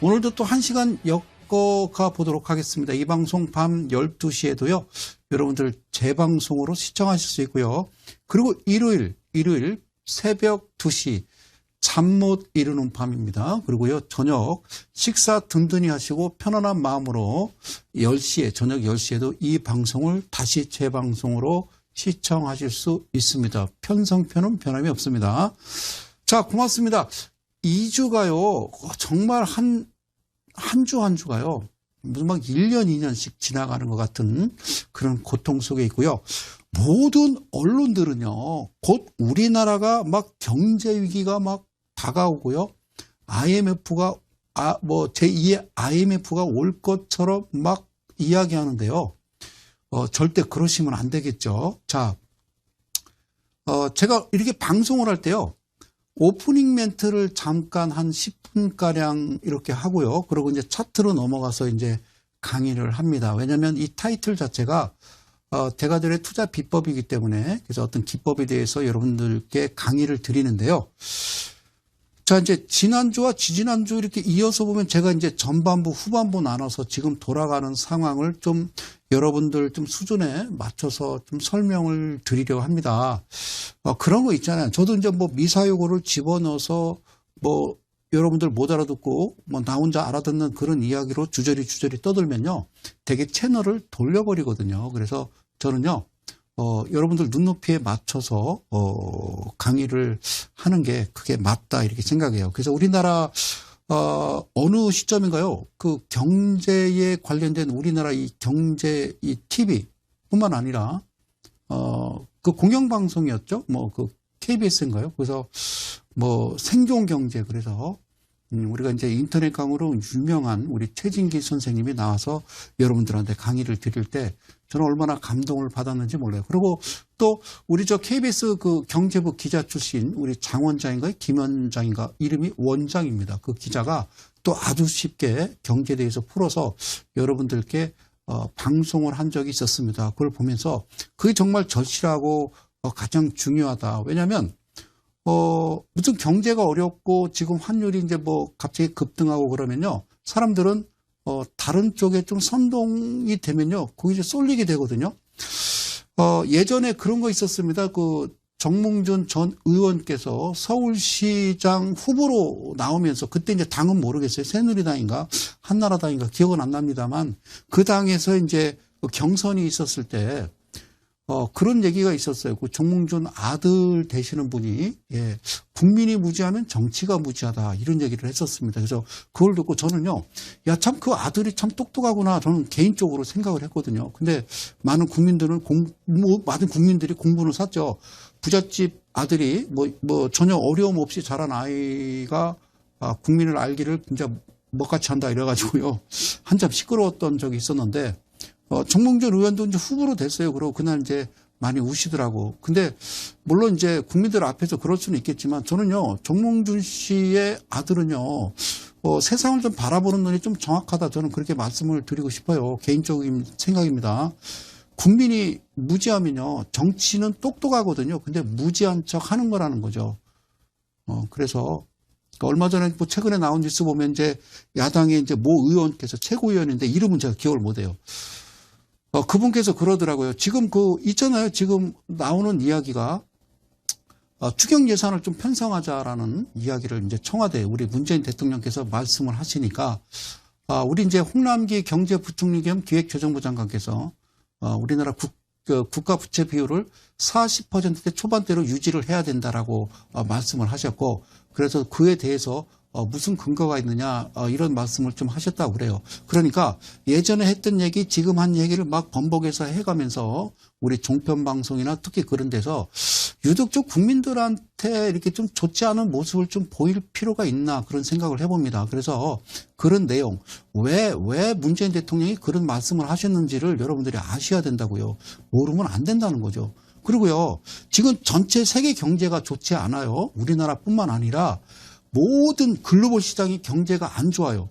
오늘도 또 1시간 엮어가 보도록 하겠습니다. 이 방송 밤 12시에도요. 여러분들 재방송으로 시청하실 수 있고요. 그리고 일요일 새벽 2시 잠 못 이루는 밤입니다. 그리고요. 저녁 식사 든든히 하시고 편안한 마음으로 10시에 저녁 10시에도 이 방송을 다시 재방송으로 시청하실 수 있습니다. 편성편은 변함이 없습니다. 자, 고맙습니다. 2주가요. 정말 한 주가요. 무슨 막 1년, 2년씩 지나가는 것 같은 그런 고통 속에 있고요. 모든 언론들은요. 곧 우리나라가 막 경제 위기가 막 다가오고요. IMF가 제2의 IMF가 올 것처럼 막 이야기하는데요. 절대 그러시면 안 되겠죠. 자, 제가 이렇게 방송을 할 때요. 오프닝 멘트를 잠깐 한 10분가량 이렇게 하고요. 그리고 이제 차트로 넘어가서 이제 강의를 합니다. 왜냐하면 이 타이틀 자체가 대가들의 투자 비법이기 때문에 그래서 어떤 기법에 대해서 여러분들께 강의를 드리는데요. 자, 이제 지난주와 지지난주 이렇게 이어서 보면 제가 이제 전반부, 후반부 나눠서 지금 돌아가는 상황을 좀 여러분들 좀 수준에 맞춰서 좀 설명을 드리려고 합니다. 그런 거 있잖아요. 저도 이제 뭐 미사여구를 집어넣어서 뭐 여러분들 못 알아듣고 뭐 나 혼자 알아듣는 그런 이야기로 주저리 떠들면요. 되게 채널을 돌려버리거든요. 그래서 저는요. 여러분들 눈높이에 맞춰서 강의를 하는 게 그게 맞다 이렇게 생각해요. 그래서 우리나라 어느 시점인가요? 그 경제에 관련된 우리나라 이 경제 이 TV뿐만 아니라 그 공영방송이었죠. 뭐 그 KBS인가요? 그래서 뭐 생존경제 그래서 우리가 이제 인터넷 강의로 유명한 우리 최진기 선생님이 나와서 여러분들한테 강의를 드릴 때 저는 얼마나 감동을 받았는지 몰라요. 그리고 또 우리 저 KBS 그 경제부 기자 출신 우리 장 원장인가요? 김 원장인가? 이름이 원장입니다. 그 기자가 또 아주 쉽게 경제에 대해서 풀어서 여러분들께 방송을 한 적이 있었습니다. 그걸 보면서 그게 정말 절실하고 가장 중요하다. 왜냐하면 무슨 경제가 어렵고 지금 환율이 이제 뭐 갑자기 급등하고 그러면요. 사람들은 다른 쪽에 좀 선동이 되면요. 거기 이제 쏠리게 되거든요. 예전에 그런 거 있었습니다. 그 정몽준 전 의원께서 서울시장 후보로 나오면서 그때 이제 당은 모르겠어요. 새누리당인가 한나라당인가 기억은 안 납니다만 그 당에서 이제 경선이 있었을 때 그런 얘기가 있었어요. 그 정몽준 아들 되시는 분이, 예, 국민이 무지하면 정치가 무지하다. 이런 얘기를 했었습니다. 그래서 그걸 듣고 저는요, 야, 참 그 아들이 참 똑똑하구나. 저는 개인적으로 생각을 했거든요. 근데 많은 국민들이 공분을 샀죠. 부잣집 아들이 전혀 어려움 없이 자란 아이가 국민을 알기를 진짜 먹같이 한다. 이래가지고요. 한참 시끄러웠던 적이 있었는데, 정몽준 의원도 이제 후보로 됐어요. 그리고 그날 이제 많이 우시더라고. 근데 물론 이제 국민들 앞에서 그럴 수는 있겠지만 저는요, 정몽준 씨의 아들은요, 세상을 좀 바라보는 눈이 좀 정확하다. 저는 그렇게 말씀을 드리고 싶어요. 개인적인 생각입니다. 국민이 무지하면요, 정치는 똑똑하거든요. 근데 무지한 척 하는 거라는 거죠. 그래서 얼마 전에 뭐 최근에 나온 뉴스 보면 이제 야당의 이제 모 의원께서 최고위원인데 이름은 제가 기억을 못 해요. 그분께서 그러더라고요. 지금 있잖아요. 지금 나오는 이야기가, 추경 예산을 좀 편성하자라는 이야기를 이제 청와대, 우리 문재인 대통령께서 말씀을 하시니까, 우리 이제 홍남기 경제부총리 겸 기획재정부 장관께서, 우리나라 국가 부채 비율을 40%대 초반대로 유지를 해야 된다라고 말씀을 하셨고, 그래서 그에 대해서 무슨 근거가 있느냐 이런 말씀을 좀 하셨다고 그래요. 그러니까 예전에 했던 얘기 지금 한 얘기를 막 번복해서 해가면서 우리 종편방송이나 특히 그런 데서 유독 좀 국민들한테 이렇게 좀 좋지 않은 모습을 좀 보일 필요가 있나 그런 생각을 해봅니다. 그래서 그런 내용 왜 문재인 대통령이 그런 말씀을 하셨는지를 여러분들이 아셔야 된다고요. 모르면 안 된다는 거죠. 그리고요 지금 전체 세계 경제가 좋지 않아요. 우리나라뿐만 아니라 모든 글로벌 시장이 경제가 안 좋아요.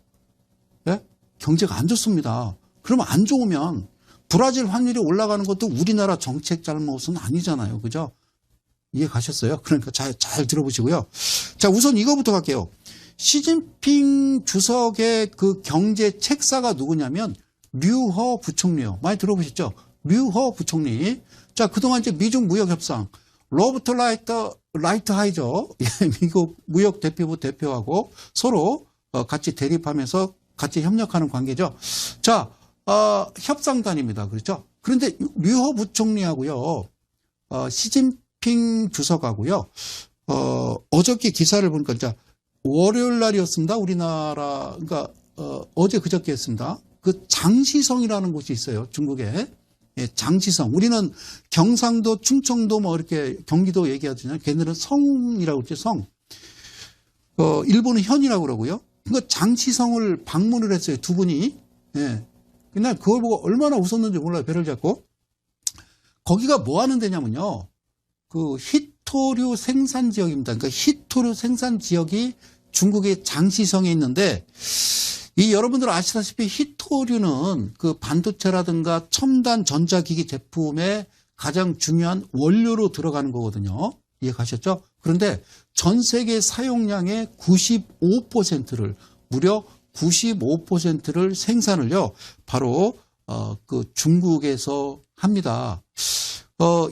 네? 경제가 안 좋습니다. 그러면 안 좋으면 브라질 환율이 올라가는 것도 우리나라 정책 잘못은 아니잖아요. 그죠? 이해 가셨어요? 그러니까 잘 들어보시고요. 자, 우선 이거부터 갈게요. 시진핑 주석의 그 경제 책사가 누구냐면 류허 부총리요. 많이 들어보셨죠? 류허 부총리. 자, 그동안 이제 미중 무역 협상, 로버트 라이트하이저 미국 무역 대표부 대표하고 서로 같이 대립하면서 같이 협력하는 관계죠. 자, 협상단입니다. 그렇죠? 그런데 류허 부총리하고요, 시진핑 주석하고요, 어저께 기사를 보니까, 자, 월요일 날이었습니다. 우리나라, 그러니까, 어제 그저께였습니다. 그 장시성이라는 곳이 있어요. 중국에. 예, 장시성. 우리는 경상도, 충청도 뭐 이렇게 경기도 얘기하잖아요. 걔네들은 성이라고 그러죠. 성. 일본은 현이라고 그러고요. 그 장시성을 방문을 했어요. 두 분이. 예. 그날 그걸 보고 얼마나 웃었는지 몰라요. 배를 잡고. 거기가 뭐 하는 데냐면요. 그 히토류 생산 지역입니다. 그러니까 히토류 생산 지역이 중국의 장시성에 있는데, 이 여러분들 아시다시피 히토류는 그 반도체라든가 첨단 전자기기 제품의 가장 중요한 원료로 들어가는 거거든요. 이해가셨죠? 그런데 전 세계 사용량의 95%를, 무려 95%를 생산을요, 바로 그 중국에서 합니다.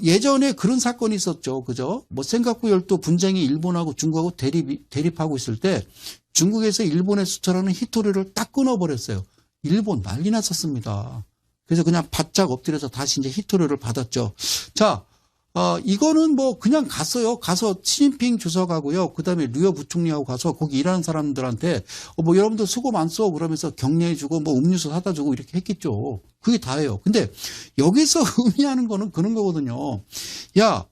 예전에 그런 사건이 있었죠. 그죠? 뭐 센카쿠 열도 분쟁이 일본하고 중국하고 대립하고 있을 때 중국에서 일본에 수출하는 히토류를 딱 끊어버렸어요. 일본 난리 났었습니다. 그래서 그냥 바짝 엎드려서 다시 이제 히토류를 받았죠. 자, 이거는 뭐 그냥 갔어요. 가서 시진핑 주석하고요. 그 다음에 류허 부총리하고 가서 거기 일하는 사람들한테 뭐 여러분들 수고 많소 그러면서 격려해주고 뭐 음료수 사다 주고 이렇게 했겠죠. 그게 다예요. 근데 여기서 의미하는 거는 그런 거거든요. 야,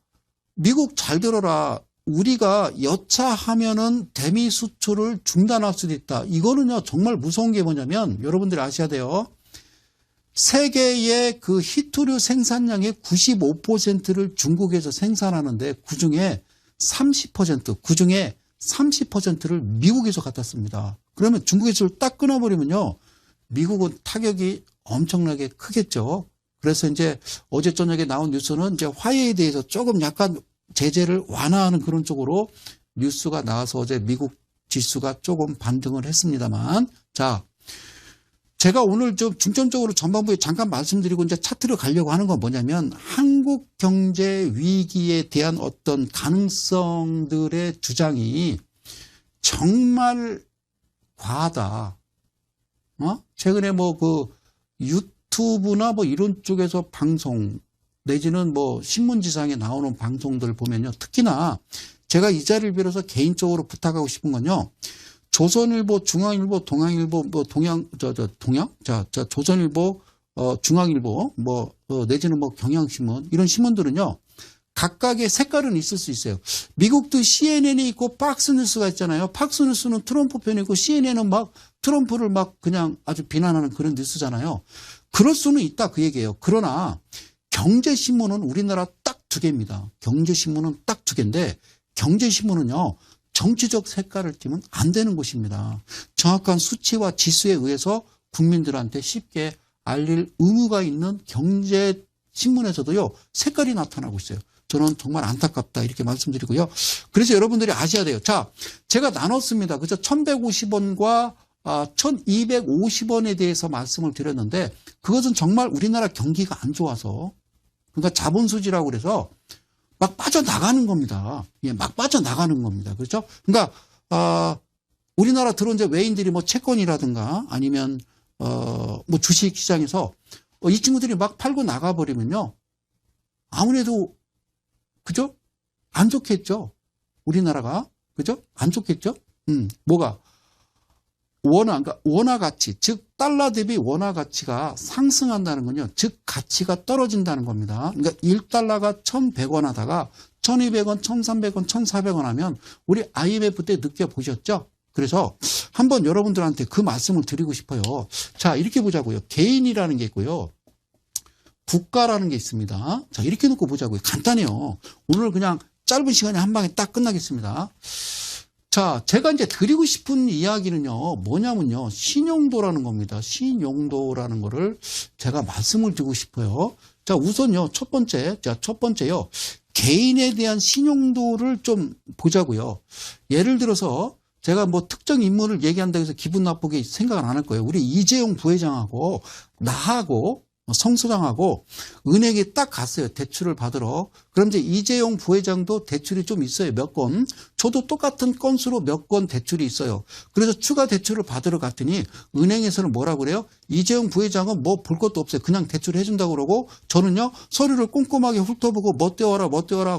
미국 잘 들어라. 우리가 여차하면은 대미 수출을 중단할 수도 있다. 이거는요 정말 무서운 게 뭐냐면 여러분들이 아셔야 돼요. 세계의 그 히토류 생산량의 95%를 중국에서 생산하는데 그중에 30%를 미국에서 갖다 씁니다. 그러면 중국에서 딱 끊어버리면요. 미국은 타격이 엄청나게 크겠죠. 그래서 이제 어제 저녁에 나온 뉴스는 이제 화해에 대해서 조금 약간 제재를 완화하는 그런 쪽으로 뉴스가 나와서 어제 미국 지수가 조금 반등을 했습니다만, 자, 제가 오늘 좀 중점적으로 전반부에 잠깐 말씀드리고 이제 차트로 가려고 하는 건 뭐냐면 한국 경제 위기에 대한 어떤 가능성들의 주장이 정말 과하다. 최근에 뭐 그 유튜브나 뭐 이런 쪽에서 방송 내지는 뭐 신문지상에 나오는 방송들 보면요. 특히나 제가 이 자리를 빌어서 개인적으로 부탁하고 싶은 건요. 조선일보, 중앙일보, 동양일보, 뭐 조선일보, 중앙일보, 내지는 뭐 경향신문 이런 신문들은요. 각각의 색깔은 있을 수 있어요. 미국도 CNN이 있고 박스뉴스가 있잖아요. 박스뉴스는 트럼프 편이고 CNN은 막 트럼프를 막 그냥 아주 비난하는 그런 뉴스잖아요. 그럴 수는 있다 그 얘기예요. 그러나 경제신문은 우리나라 딱 두 개입니다. 경제신문은 딱 두 개인데 경제신문은요. 정치적 색깔을 띠면 안 되는 곳입니다. 정확한 수치와 지수에 의해서 국민들한테 쉽게 알릴 의무가 있는 경제신문에서도요. 색깔이 나타나고 있어요. 저는 정말 안타깝다 이렇게 말씀드리고요. 그래서 여러분들이 아셔야 돼요. 자, 제가 나눴습니다. 그죠? 1150원과 1250원에 대해서 말씀을 드렸는데 그것은 정말 우리나라 경기가 안 좋아서 그러니까 자본수지라고 그래서 막 빠져나가는 겁니다. 예, 막 빠져나가는 겁니다. 그렇죠? 그러니까, 우리나라 들어온 이제 외인들이 뭐 채권이라든가 아니면, 뭐 주식 시장에서 이 친구들이 막 팔고 나가버리면요. 아무래도, 그죠? 안 좋겠죠? 우리나라가. 그죠? 안 좋겠죠? 뭐가? 그러니까 원화 가치, 즉 달러 대비 원화 가치가 상승한다는 건요. 즉 가치가 떨어진다는 겁니다. 그러니까 1달러가 1,100원 하다가 1,200원, 1,300원, 1,400원 하면 우리 IMF 때 느껴보셨죠? 그래서 한번 여러분들한테 그 말씀을 드리고 싶어요. 자, 이렇게 보자고요. 개인이라는 게 있고요. 국가라는 게 있습니다. 자, 이렇게 놓고 보자고요. 간단해요. 오늘 그냥 짧은 시간에 한 방에 딱 끝나겠습니다. 자, 제가 이제 드리고 싶은 이야기는요, 뭐냐면요, 신용도라는 겁니다. 신용도라는 거를 제가 말씀을 드리고 싶어요. 자, 우선요, 첫 번째요, 개인에 대한 신용도를 좀 보자고요. 예를 들어서 제가 뭐 특정 인물을 얘기한다고 해서 기분 나쁘게 생각을 안 할 거예요. 우리 이재용 부회장하고 나하고 성 소장하고 은행에 딱 갔어요. 대출을 받으러. 그럼 이제 이재용 부회장도 대출이 좀 있어요. 몇 건. 저도 똑같은 건수로 몇 건 대출이 있어요. 그래서 추가 대출을 받으러 갔더니 은행에서는 뭐라고 그래요? 이재용 부회장은 뭐 볼 것도 없어요. 그냥 대출을 해준다고 그러고 저는요 서류를 꼼꼼하게 훑어보고 뭐 떼와라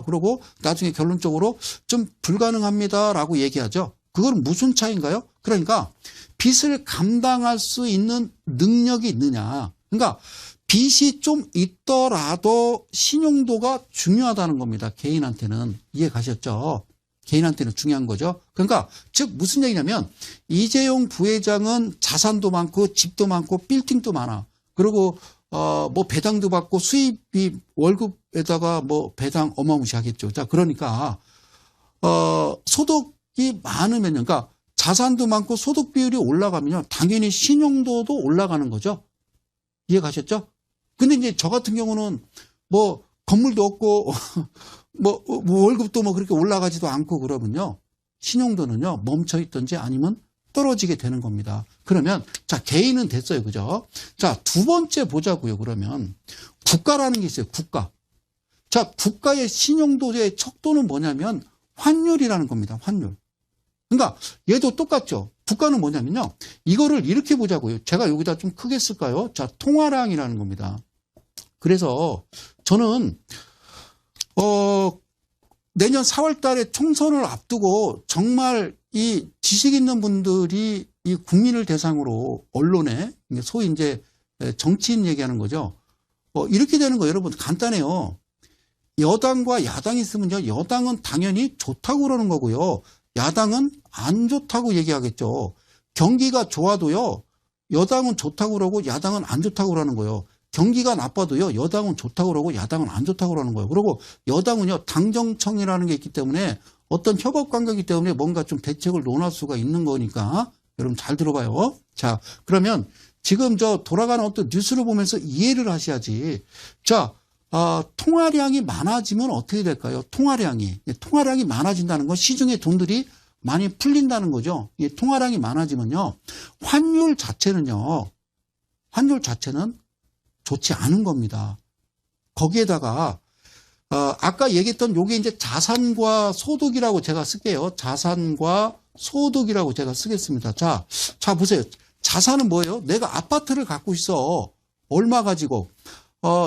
그러고 나중에 결론적으로 좀 불가능합니다라고 얘기하죠. 그건 무슨 차이인가요? 그러니까 빚을 감당할 수 있는 능력이 있느냐. 그러니까 빚이 좀 있더라도 신용도가 중요하다는 겁니다. 개인한테는. 이해 가셨죠? 개인한테는 중요한 거죠. 그러니까 즉 무슨 얘기냐면 이재용 부회장은 자산도 많고 집도 많고 빌딩도 많아. 그리고 뭐 배당도 받고 수입이 월급에다가 뭐 배당 어마무시하겠죠. 자, 그러니까 소득이 많으면요. 그러니까 자산도 많고 소득 비율이 올라가면요. 당연히 신용도도 올라가는 거죠. 이해 가셨죠? 근데 이제 저 같은 경우는 뭐 건물도 없고 뭐 월급도 뭐 그렇게 올라가지도 않고 그러면요. 신용도는요. 멈춰 있든지 아니면 떨어지게 되는 겁니다. 그러면 자, 개인은 됐어요. 그죠? 자, 두 번째 보자고요. 그러면 국가라는 게 있어요. 국가. 자, 국가의 신용도의 척도는 뭐냐면 환율이라는 겁니다. 환율. 그러니까 얘도 똑같죠. 국가는 뭐냐면요. 이거를 이렇게 보자고요. 제가 여기다 좀 크게 쓸까요? 자, 통화량이라는 겁니다. 그래서 저는 내년 4월 달에 총선을 앞두고 정말 이 지식 있는 분들이 이 국민을 대상으로 언론에 소위 이제 정치인 얘기하는 거죠. 이렇게 되는 거 여러분 간단해요. 여당과 야당이 있으면요. 여당은 당연히 좋다고 그러는 거고요. 야당은 안 좋다고 얘기하겠죠. 경기가 좋아도요. 여당은 좋다고 그러고 야당은 안 좋다고 그러는 거예요. 경기가 나빠도요. 여당은 좋다고 그러고 야당은 안 좋다고 그러는 거예요. 그리고 여당은요. 당정청이라는 게 있기 때문에 어떤 협업 관계이기 때문에 뭔가 좀 대책을 논할 수가 있는 거니까 여러분 잘 들어봐요. 자, 그러면 지금 저 돌아가는 어떤 뉴스를 보면서 이해를 하셔야지. 자, 통화량이 많아지면 어떻게 될까요? 통화량이 많아진다는 건 시중에 돈들이 많이 풀린다는 거죠. 이 통화량이 많아지면요. 환율 자체는 좋지 않은 겁니다. 거기에다가 아까 얘기했던 요게 이제 자산과 소득이라고 제가 쓸게요. 자산과 소득이라고 제가 쓰겠습니다. 자 보세요. 자산은 뭐예요? 내가 아파트를 갖고 있어. 얼마 가지고?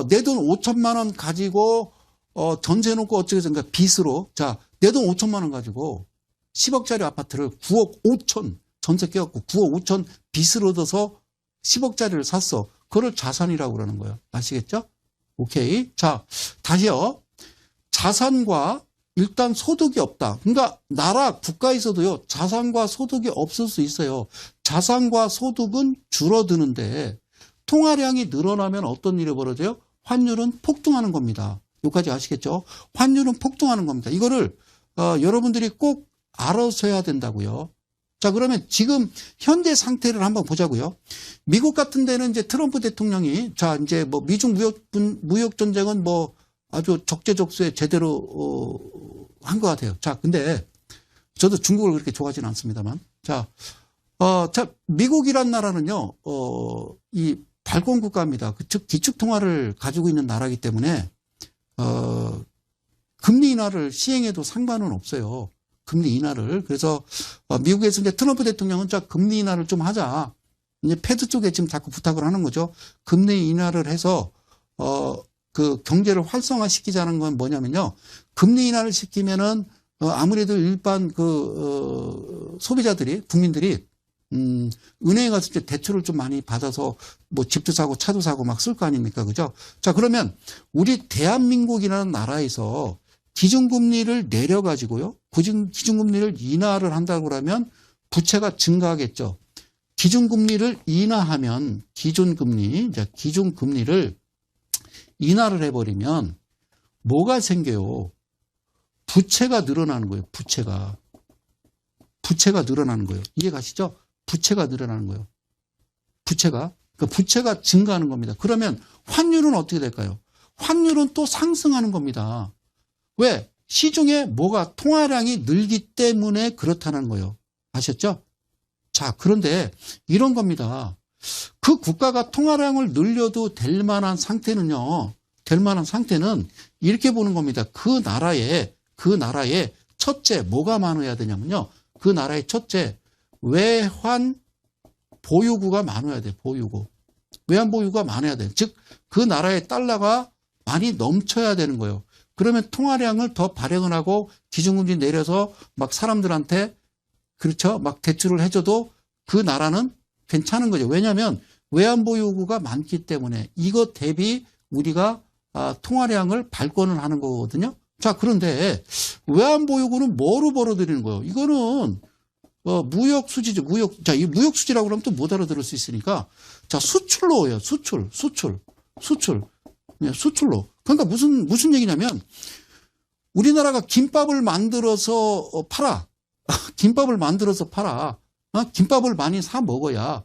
내 돈 5천만 원 가지고 전세 놓고 어쩌고 저쩌고 빚으로 자, 내 돈 5천만 원 가지고 10억짜리 아파트를 9억 5천 전세 깨갖고 9억 5천 빚을 얻어서 10억짜리를 샀어. 그걸 자산이라고 그러는 거예요. 아시겠죠? 오케이. 자, 다시요. 자산과 일단 소득이 없다. 그러니까 나라 국가에서도요. 자산과 소득이 없을 수 있어요. 자산과 소득은 줄어드는데 통화량이 늘어나면 어떤 일이 벌어져요? 환율은 폭등하는 겁니다. 여기까지 아시겠죠? 환율은 폭등하는 겁니다. 이거를 여러분들이 꼭 알아서야 된다고요. 자, 그러면 지금 현재 상태를 한번 보자고요. 미국 같은 데는 이제 트럼프 대통령이 자, 이제 뭐 미중 무역 전쟁은 뭐 아주 적재적소에 제대로 한 것 같아요. 자, 근데 저도 중국을 그렇게 좋아하지는 않습니다만. 자, 미국이란 나라는요, 이 발권 국가입니다. 즉 기축 통화를 가지고 있는 나라이기 때문에 금리 인하를 시행해도 상관은 없어요. 금리 인하를. 그래서 미국에서 이제 트럼프 대통령은 자 금리 인하를 좀 하자. 이제 패드 쪽에 지금 자꾸 부탁을 하는 거죠. 금리 인하를 해서 그 경제를 활성화시키자는 건 뭐냐면요. 금리 인하를 시키면은 아무래도 일반 소비자들이 국민들이 은행에 가서 이제 대출을 좀 많이 받아서 뭐 집도 사고 차도 사고 막 쓸 거 아닙니까? 그죠? 자, 그러면 우리 대한민국이라는 나라에서 기준금리를 내려가지고요. 기준금리를 인하를 한다고 그러면 부채가 증가하겠죠. 기준금리를 인하하면 기준금리를 인하를 해버리면 뭐가 생겨요? 부채가 늘어나는 거예요. 부채가 늘어나는 거예요. 이해 가시죠? 부채가 늘어나는 거예요. 부채가 증가하는 겁니다. 그러면 환율은 어떻게 될까요? 환율은 또 상승하는 겁니다. 왜? 시중에 통화량이 늘기 때문에 그렇다는 거예요. 아셨죠? 자, 그런데 이런 겁니다. 그 국가가 통화량을 늘려도 될 만한 상태는요. 될 만한 상태는 이렇게 보는 겁니다. 그 나라에 첫째 뭐가 많아야 되냐면요. 그 나라의 첫째 외환 보유고가 많아야 돼. 보유고. 외환 보유고가 많아야 돼. 즉 그 나라의 달러가 많이 넘쳐야 되는 거예요. 그러면 통화량을 더 발행을 하고 기준금리 내려서 막 사람들한테 그렇죠. 막 대출을 해줘도 그 나라는 괜찮은 거죠. 왜냐하면 외환 보유고가 많기 때문에 이것 대비 우리가 통화량을 발권을 하는 거거든요. 자, 그런데 외환 보유고는 뭐로 벌어들이는 거예요? 이거는 무역 수지죠. 자, 이 무역 수지라고 그러면 또 못 알아들을 수 있으니까 자, 수출로 해요. 수출. 네, 수출로. 그러니까 무슨 얘기냐면 우리나라가 김밥을 만들어서 팔아. 김밥을 만들어서 팔아. 김밥을 많이 사 먹어야,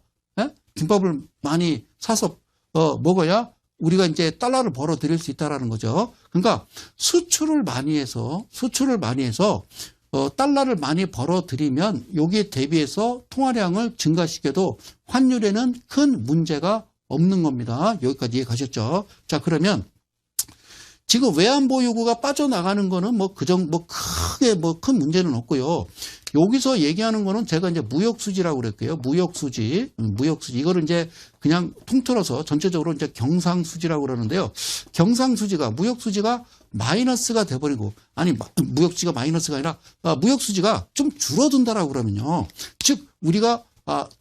김밥을 많이 사서 먹어야 우리가 이제 달러를 벌어 들일 수 있다라는 거죠. 그러니까 수출을 많이 해서 달러를 많이 벌어 들이면 여기에 대비해서 통화량을 증가시켜도 환율에는 큰 문제가 없는 겁니다. 여기까지 이해 가셨죠? 자, 그러면 지금 외환 보유고가 빠져나가는 거는 크게 큰 문제는 없고요. 여기서 얘기하는 거는 제가 이제 무역수지라고 그랬고요. 무역수지. 이거를 이제 그냥 통틀어서 전체적으로 이제 경상수지라고 그러는데요. 무역수지가 마이너스가 돼버리고, 아니, 무역수지가 마이너스가 아니라, 무역수지가 좀 줄어든다라고 그러면요. 즉, 우리가,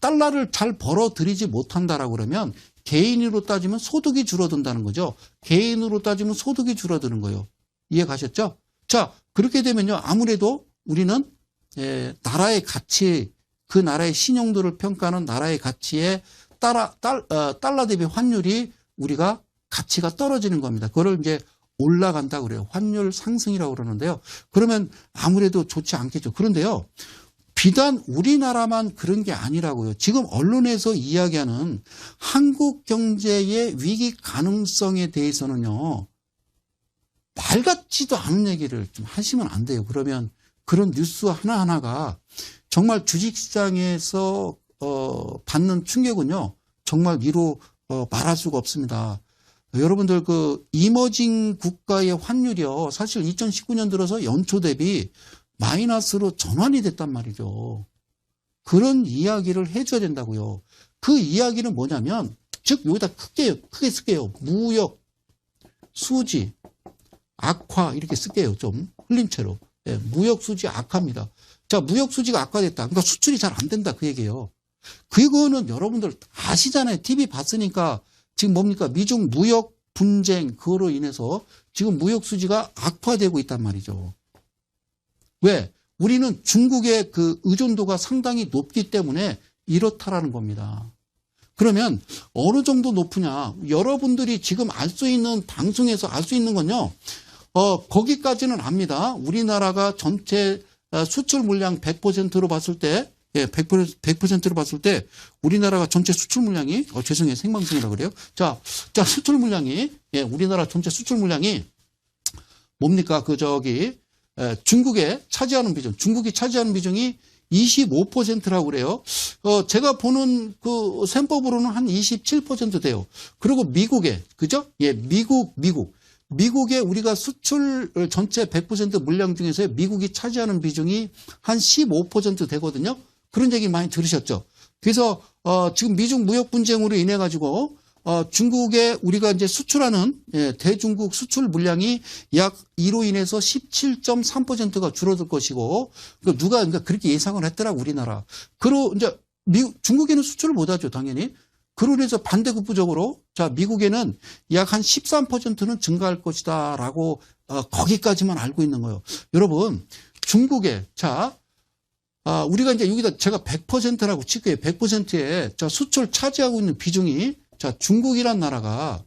달러를 잘 벌어들이지 못한다라고 그러면 개인으로 따지면 소득이 줄어든다는 거죠. 개인으로 따지면 소득이 줄어드는 거예요. 이해 가셨죠? 자, 그렇게 되면요. 아무래도 우리는 나라의 가치, 그 나라의 신용도를 평가하는 나라의 가치에 달러 대비 환율이 우리가 가치가 떨어지는 겁니다. 그걸 이제 올라간다고 그래요. 환율 상승이라고 그러는데요. 그러면 아무래도 좋지 않겠죠. 그런데요. 비단 우리나라만 그런 게 아니라고요. 지금 언론에서 이야기하는 한국 경제의 위기 가능성에 대해서는요. 말 같지도 않은 얘기를 좀 하시면 안 돼요. 그러면 그런 뉴스 하나하나가 정말 주식시장에서 받는 충격은요. 정말 이루 말할 수가 없습니다. 여러분들 그 이머징 국가의 환율이요. 사실 2019년 들어서 연초 대비 마이너스로 전환이 됐단 말이죠. 그런 이야기를 해줘야 된다고요. 그 이야기는 뭐냐면 즉 여기다 크게 쓸게요. 무역, 수지, 악화 이렇게 쓸게요. 좀 흘린 채로. 네, 무역 수지 악화입니다. 자, 무역 수지가 악화됐다. 그러니까 수출이 잘 안 된다 그 얘기예요. 그거는 여러분들 아시잖아요. TV 봤으니까 지금 뭡니까? 미중 무역 분쟁 그거로 인해서 지금 무역 수지가 악화되고 있단 말이죠. 왜? 우리는 중국의 그 의존도가 상당히 높기 때문에 이렇다라는 겁니다. 그러면 어느 정도 높으냐? 여러분들이 지금 알 수 있는 방송에서 알 수 있는 건요. 거기까지는 압니다. 우리나라가 전체 수출 물량 100%로 봤을 때, 100%로 봤을 때 우리나라가 전체 수출 물량이 죄송해요. 생방송이라 그래요. 자, 수출 물량이 우리나라 전체 수출 물량이 뭡니까? 중국이 차지하는 비중이 25%라고 그래요. 제가 보는 그 셈법으로는 한 27% 돼요. 그리고 미국에, 그죠? 미국에 우리가 수출 전체 100% 물량 중에서 미국이 차지하는 비중이 한 15% 되거든요. 그런 얘기 많이 들으셨죠? 그래서, 지금 미중 무역 분쟁으로 인해 가지고, 중국에 우리가 이제 수출하는 대중국 수출 물량이 약 이로 인해서 17.3%가 줄어들 것이고 그러니까 그렇게 예상을 했더라고 우리나라. 그리고 이제 중국에는 수출을 못하죠 당연히. 그로 인해서 반대급부적으로 자 미국에는 약 한 13%는 증가할 것이다라고 거기까지만 알고 있는 거예요. 여러분 중국에 우리가 이제 여기다 제가 100%라고 칠게요. 100%에 수출 차지하고 있는 비중이 중국이란 나라가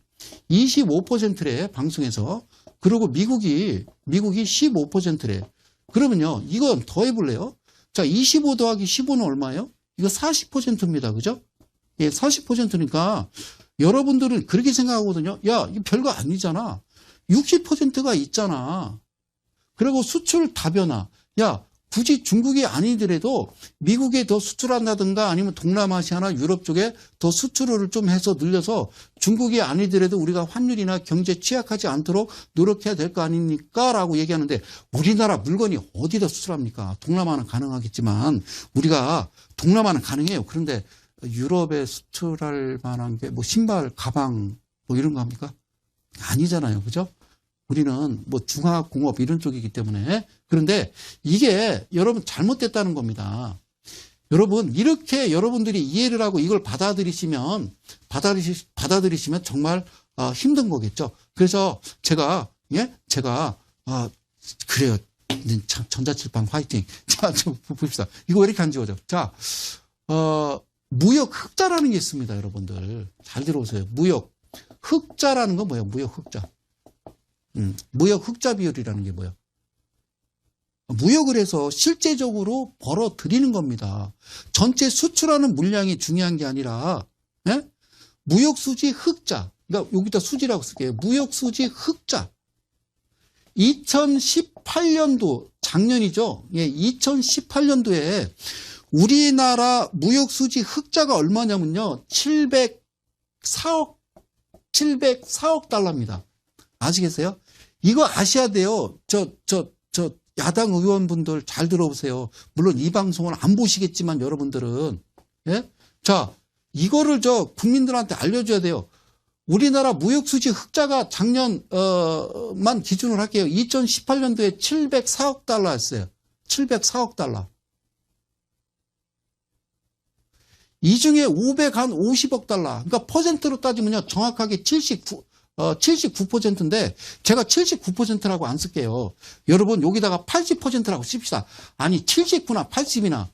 25%래, 방송에서. 그리고 미국이 15%래. 그러면요, 이건 더 해볼래요? 25 더하기 15는 얼마예요? 이거 40%입니다. 그죠? 40%니까 여러분들은 그렇게 생각하거든요. 야, 이거 별거 아니잖아. 60%가 있잖아. 그리고 수출 다변화. 야, 굳이 중국이 아니더라도 미국에 더 수출한다든가 아니면 동남아시아나 유럽 쪽에 더 수출을 좀 해서 늘려서 중국이 아니더라도 우리가 환율이나 경제 취약하지 않도록 노력해야 될 거 아닙니까? 라고 얘기하는데 우리나라 물건이 어디다 수출합니까? 동남아는 가능하겠지만 우리가 동남아는 가능해요. 그런데 유럽에 수출할 만한 게 뭐 신발, 가방 뭐 이런 거 합니까? 아니잖아요. 그죠? 우리는 뭐 중화공업 이런 쪽이기 때문에. 그런데 이게 여러분 잘못됐다는 겁니다. 여러분 이렇게 여러분들이 이해를 하고 이걸 받아들이시면 정말 힘든 거겠죠. 그래서 제가 그래요. 전자칠판 화이팅. 자, 좀 봅시다. 이거 왜 이렇게 안 지워져? 자, 무역 흑자라는 게 있습니다, 여러분들. 잘 들어오세요. 무역 흑자라는 건 뭐예요? 무역 흑자. 무역 흑자 비율이라는 게 뭐예요? 무역을 해서 실제적으로 벌어들이는 겁니다. 전체 수출하는 물량이 중요한 게 아니라, 예? 무역 수지 흑자. 그러니까 여기다 수지라고 쓸게요. 무역 수지 흑자. 2018년도, 작년이죠. 예, 2018년도에 우리나라 무역 수지 흑자가 얼마냐면요. 704억 달러입니다. 아시겠어요? 이거 아셔야 돼요. 야당 의원분들 잘 들어보세요. 물론 이 방송을 안 보시겠지만 여러분들은. 예? 자, 이거를 국민들한테 알려줘야 돼요. 우리나라 무역수지 흑자가 작년만 기준으로 할게요. 2018년도에 704억 달러였어요. 704억 달러. 이 중에 550억 달러. 그러니까 퍼센트로 따지면요. 정확하게 79%인데 제가 79%라고 안 쓸게요. 여러분 여기다가 80%라고 씁시다. 아니 79나 80이나.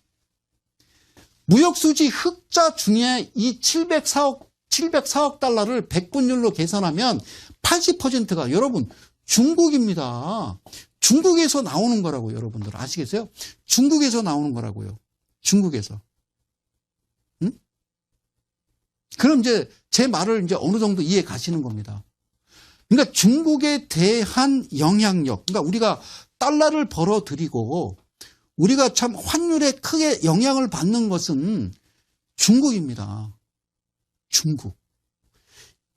무역수지 흑자 중에 이 704억 달러를 백분율로 계산하면 80%가 여러분 중국입니다. 중국에서 나오는 거라고요. 여러분들 아시겠어요? 중국에서 나오는 거라고요. 중국에서. 응? 그럼 이제 제 말을 이제 어느 정도 이해 가시는 겁니다. 그러니까 중국에 대한 영향력, 그러니까 우리가 달러를 벌어들이고 우리가 참 환율에 크게 영향을 받는 것은 중국입니다. 중국.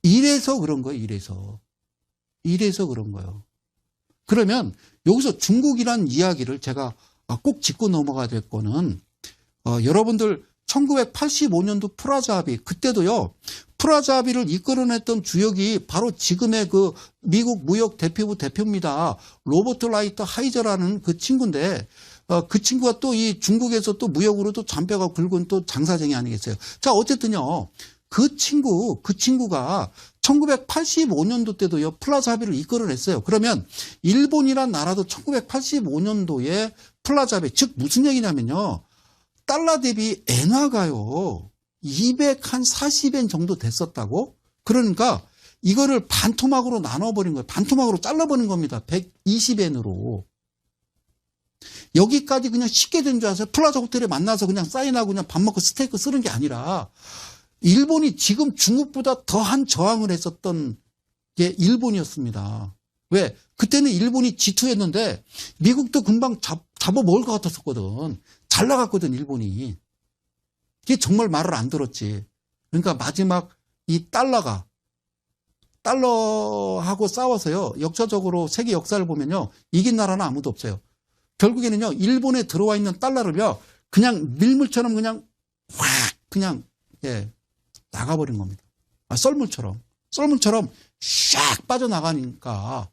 이래서 그런 거예요, 이래서. 이래서 그런 거예요. 그러면 여기서 중국이란 이야기를 제가 꼭 짚고 넘어가야 될 거는, 여러분들 1985년도 프라자 합의, 그때도요, 프라자 합의를 이끌어냈던 주역이 바로 지금의 그 미국 무역 대표부 대표입니다. 로버트 라이트 하이저라는 그 친구인데, 그 친구가 또 이 중국에서 또 무역으로도 잔뼈가 굵은 또 장사쟁이 아니겠어요. 자, 어쨌든요, 그 친구가 1985년도 때도요, 플라자 합의를 이끌어냈어요. 그러면 일본이란 나라도 1985년도에 플라자 합의, 즉 무슨 얘기냐면요, 달러 대비 엔화가요 240엔 정도 됐었다고. 그러니까 이거를 반토막으로 나눠버린 거예요. 반토막으로 잘라버린 겁니다. 120엔으로. 여기까지 그냥 쉽게 된 줄 아세요? 플라자 호텔에 만나서 그냥 사인하고 그냥 밥 먹고 스테이크 쓰는 게 아니라 일본이 지금 중국보다 더한 저항을 했었던 게 일본이었습니다. 왜? 그때는 일본이 G2였는데 미국도 금방 잡아먹을 것 같았었거든. 잘 나갔거든, 일본이. 이게 정말 말을 안 들었지. 그러니까 마지막 이 달러하고 싸워서요, 역사적으로 세계 역사를 보면요, 이긴 나라는 아무도 없어요. 결국에는요, 일본에 들어와 있는 달러를요, 그냥 밀물처럼 그냥 확, 그냥, 예, 나가버린 겁니다. 썰물처럼 샥 빠져나가니까,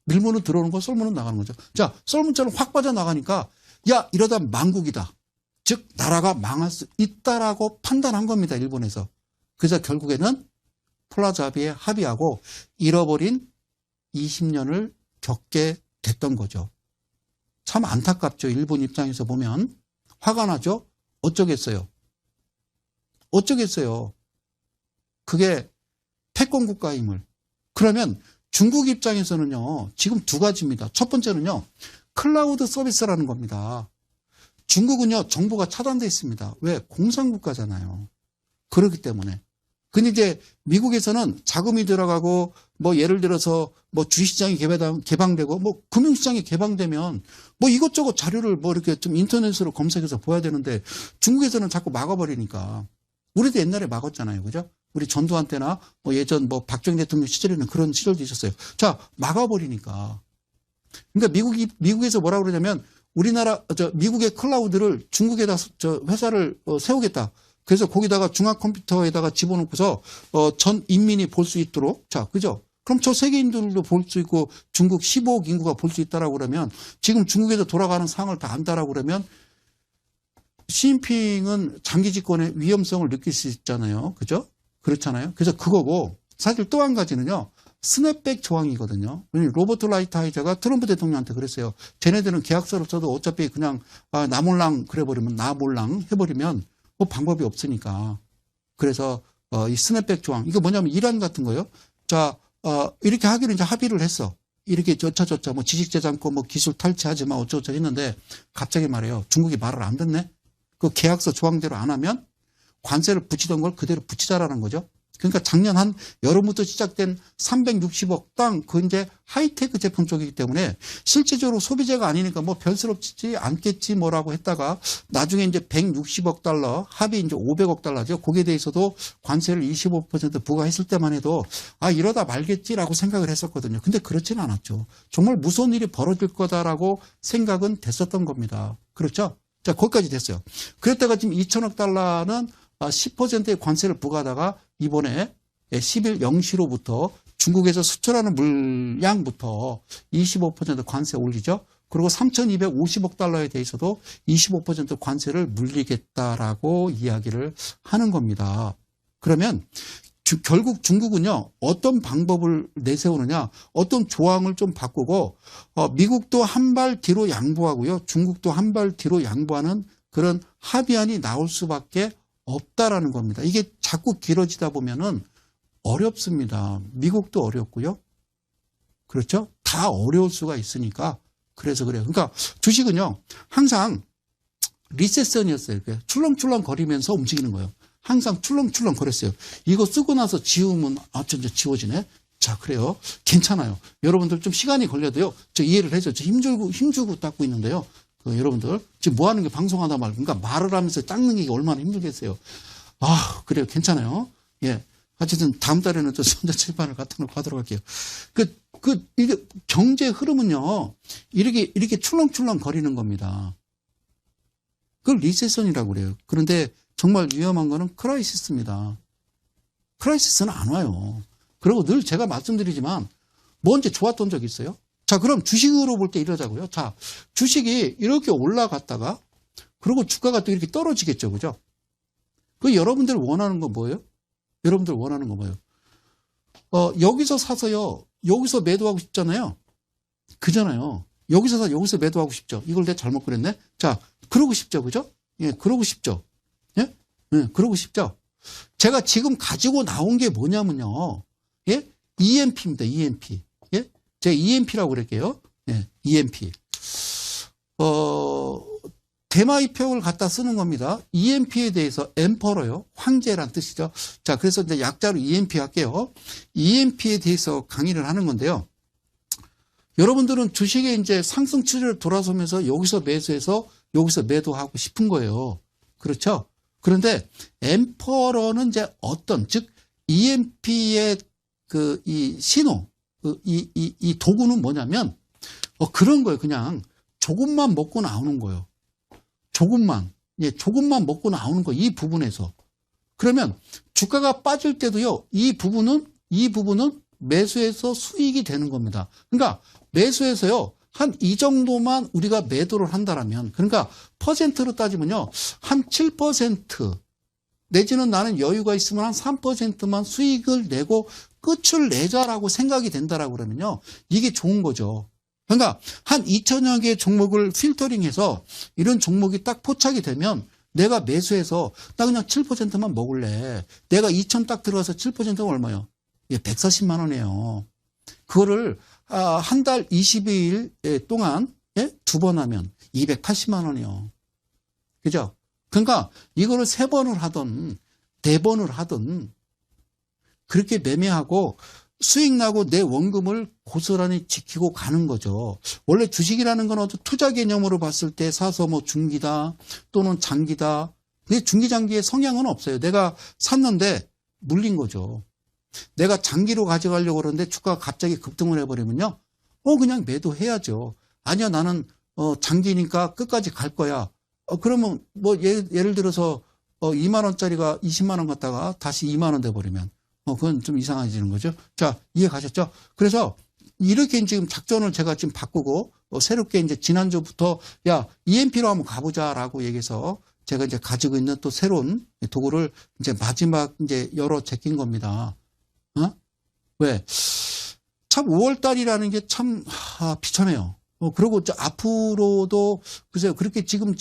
밀물은 들어오는 거, 썰물은 나가는 거죠. 자, 썰물처럼 확 빠져나가니까, 야, 이러다 망국이다. 즉, 나라가 망할 수 있다라고 판단한 겁니다, 일본에서. 그래서 결국에는 플라자 합의에 합의하고 잃어버린 20년을 겪게 됐던 거죠. 참 안타깝죠. 일본 입장에서 보면. 화가 나죠? 어쩌겠어요. 그게 패권 국가임을. 그러면 중국 입장에서는요, 지금 두 가지입니다. 첫 번째는요, 클라우드 서비스라는 겁니다. 중국은요, 정보가 차단되어 있습니다. 왜? 공산국가잖아요. 그렇기 때문에. 근데 이제 미국에서는 자금이 들어가고 뭐 예를 들어서 뭐 주식시장이 개방되고 뭐 금융시장이 개방되면 뭐 이것저것 자료를 뭐 이렇게 좀 인터넷으로 검색해서 봐야 되는데 중국에서는 자꾸 막아버리니까 우리도 옛날에 막았잖아요. 그죠? 우리 전두환 때나 뭐 예전 뭐 박정희 대통령 시절에는 그런 시절도 있었어요. 자, 막아버리니까. 그러니까 미국에서 뭐라 그러냐면 미국의 클라우드를 중국에다 회사를 세우겠다. 그래서 거기다가 중앙 컴퓨터에다가 집어넣고서 전 인민이 볼 수 있도록. 자, 그죠? 그럼 저 세계인들도 볼 수 있고 중국 15억 인구가 볼 수 있다라고 그러면 지금 중국에서 돌아가는 상황을 다 안다라고 그러면 시진핑은 장기 집권의 위험성을 느낄 수 있잖아요. 그죠? 그렇잖아요. 그래서 그거고 사실 또 한 가지는요. 스냅백 조항이거든요. 로버트 라이트하이저가 트럼프 대통령한테 그랬어요. 쟤네들은 계약서를 써도 어차피 그냥 나 몰랑 그래버리면 나 몰랑 해버리면 뭐 방법이 없으니까. 그래서 이 스냅백 조항 이거 뭐냐면 이란 같은 거요. 자 이렇게 하기로 이제 합의를 했어. 이렇게 저차 뭐 지식재산권 뭐 기술 탈취하지 마 어쩌고저쩌고 했는데 갑자기 말해요. 중국이 말을 안 듣네. 그 계약서 조항대로 안 하면 관세를 붙이던 걸 그대로 붙이자라는 거죠. 그러니까 작년 한 여름부터 시작된 360억 땅, 그 이제 하이테크 제품 쪽이기 때문에 실제적으로 소비재가 아니니까 뭐 별스럽지 않겠지 뭐라고 했다가 나중에 이제 160억 달러, 합이 이제 500억 달러죠. 거기에 대해서도 관세를 25% 부과했을 때만 해도 이러다 말겠지라고 생각을 했었거든요. 근데 그렇지는 않았죠. 정말 무서운 일이 벌어질 거다라고 생각은 됐었던 겁니다. 그렇죠? 자, 거기까지 됐어요. 그랬다가 지금 2천억 달러는 10%의 관세를 부과하다가 이번에 10일 0시로부터 중국에서 수출하는 물량부터 25% 관세 올리죠. 그리고 3,250억 달러에 대해서도 25% 관세를 물리겠다라고 이야기를 하는 겁니다. 그러면 결국 중국은요, 어떤 방법을 내세우느냐, 어떤 조항을 좀 바꾸고, 미국도 한 발 뒤로 양보하고요, 중국도 한 발 뒤로 양보하는 그런 합의안이 나올 수밖에 없다라는 겁니다. 이게 자꾸 길어지다 보면은 어렵습니다. 미국도 어렵고요. 그렇죠? 다 어려울 수가 있으니까 그래서 그래요. 그러니까 주식은요, 항상 리세션이었어요. 출렁출렁 거리면서 움직이는 거예요. 항상 출렁출렁 거렸어요. 이거 쓰고 나서 지우면 진짜 지워지네. 자, 그래요. 괜찮아요. 여러분들 좀 시간이 걸려도요. 저 이해를 해줘. 저 힘주고 닦고 있는데요. 여러분들 지금 뭐 하는 게 방송하다 말고 그러니까 말을 하면서 닦는 게 얼마나 힘들겠어요. 그래요. 괜찮아요. 예. 어쨌든 다음 달에는 또 전자칠판을 갖다 놓고 하도록 할게요. 이게 경제 흐름은요. 이렇게 출렁출렁 거리는 겁니다. 그걸 리세션이라고 그래요. 그런데 정말 위험한 거는 크라이시스입니다. 크라이시스는 안 와요. 그리고 늘 제가 말씀드리지만 뭐 언제 좋았던 적 있어요? 자, 그럼 주식으로 볼 때 이러자고요. 자, 주식이 이렇게 올라갔다가 그리고 주가가 또 이렇게 떨어지겠죠. 그죠? 여러분들 원하는 건 뭐예요? 여러분들 원하는 건 뭐예요? 여기서 사서요. 여기서 매도하고 싶잖아요. 그잖아요. 여기서 사 여기서 매도하고 싶죠. 이걸 내가 잘못 그랬네. 자, 그러고 싶죠. 그죠? 예, 그러고 싶죠. 예? 예, 그러고 싶죠. 제가 지금 가지고 나온 게 뭐냐면요. 예? EMP입니다. EMP. 예? 제가 EMP라고 그럴게요. 예, EMP. 대마이표를 갖다 쓰는 겁니다. EMP에 대해서 엠퍼러요. 황제란 뜻이죠. 자, 그래서 이제 약자로 EMP 할게요. EMP에 대해서 강의를 하는 건데요. 여러분들은 주식의 이제 상승 추세를 돌아서면서 여기서 매수해서 여기서 매도하고 싶은 거예요. 그렇죠? 그런데 엠퍼러는 이제 즉 EMP의 이 신호, 이 도구는 뭐냐면 그런 거예요. 그냥 조금만 먹고 나오는 거예요. 조금만 먹고 나오는 거, 이 부분에서. 그러면 주가가 빠질 때도요, 이 부분은 매수해서 수익이 되는 겁니다. 그러니까 매수해서요, 한 이 정도만 우리가 매도를 한다라면, 그러니까 퍼센트로 따지면요, 한 7% 내지는 나는 여유가 있으면 한 3%만 수익을 내고 끝을 내자라고 생각이 된다라고 그러면요, 이게 좋은 거죠. 그러니까 한 2천여 개의 종목을 필터링해서 이런 종목이 딱 포착이 되면 내가 매수해서 나 그냥 7%만 먹을래. 내가 2천 딱 들어가서 7%가 얼마예요? 예, 140만 원이에요. 그거를 한 달 22일 동안 두 번 하면 280만 원이요. 그죠? 그러니까 이거를 3번을 하든 4번을 하든 그렇게 매매하고 수익 나고 내 원금을 고스란히 지키고 가는 거죠. 원래 주식이라는 건 어떤 투자 개념으로 봤을 때 사서 뭐 중기다 또는 장기다. 근데 중기 장기의 성향은 없어요. 내가 샀는데 물린 거죠. 내가 장기로 가져가려고 그러는데 주가가 갑자기 급등을 해버리면요. 그냥 매도해야죠. 아니야, 나는 장기니까 끝까지 갈 거야. 그러면 뭐 예를 들어서 2만 원짜리가 20만 원 갔다가 다시 2만 원 돼버리면 그건 좀 이상해지는 거죠. 자, 이해 가셨죠? 그래서 이렇게 지금 작전을 제가 지금 바꾸고 새롭게 이제 지난주부터 야, EMP로 한번 가보자라고 얘기해서 제가 이제 가지고 있는 또 새로운 도구를 이제 마지막 이제 열어 제낀 겁니다. 왜? 참 5월 달이라는 게 참 비참해요. 그리고 앞으로도 글쎄요. 그렇게 지금